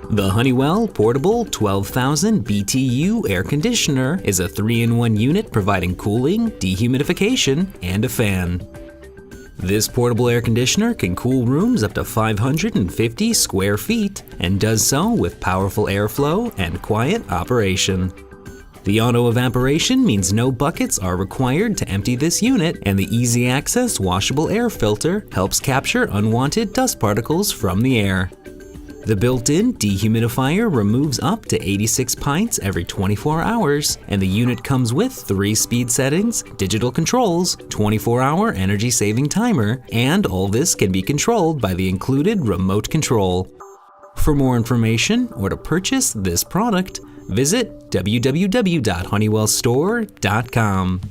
The Honeywell Portable 12,000 BTU air conditioner is a 3-in-1 unit providing cooling, dehumidification, and a fan. This portable air conditioner can cool rooms up to 550 square feet and does so with powerful airflow and quiet operation. The auto-evaporation means no buckets are required to empty this unit, and the eAccess washable air filter helps capture unwanted dust particles from the air. The built-in dehumidifier removes up to 86 pints every 24 hours, and the unit comes with 3 speed settings, digital controls, 24-hour energy-saving timer, and all this can be controlled by the included remote control. For more information or to purchase this product, visit www.honeywellstore.com.